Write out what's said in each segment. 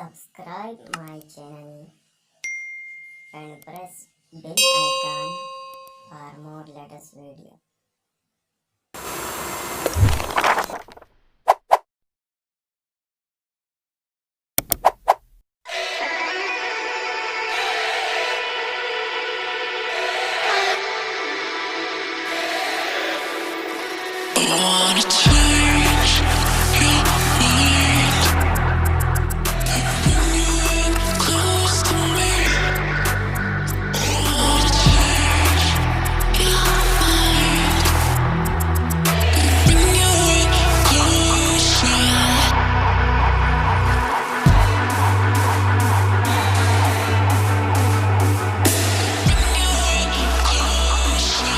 subscribe my channel and press bell icon for more latest video. I wanna change your mind, bring you in close to me. I wanna change your mind, bring you in closer. Bring you in closer.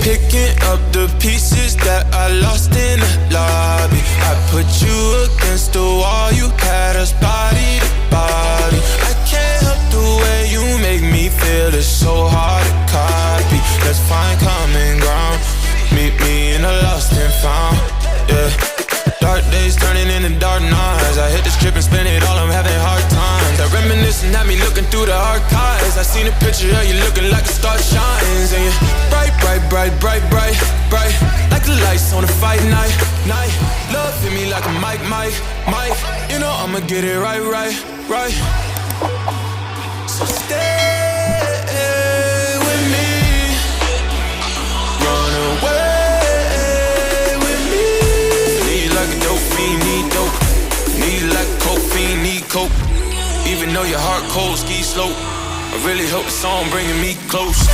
Picking up the pieces that I lost in the lobby. I put you against the wall, you had us body to body. I can't help the way you make me feel, it's so hard to copy. Let's find common ground, meet me in the lost and found, yeah. Dark days turning into dark nights. I hit the strip and spend it all, I'm having hard times. That reminiscing had me looking through the archives. I seen a picture of you looking like a star shines. And you're bright, bright, bright, bright, bright, bright, like the lights on a fight night, night. Love hit me like a mic, mic, mic. You know I'ma get it right, right, right. So stay with me, run away. Coke. Even though your heart cold, ski slope, I really hope the song bringing me close.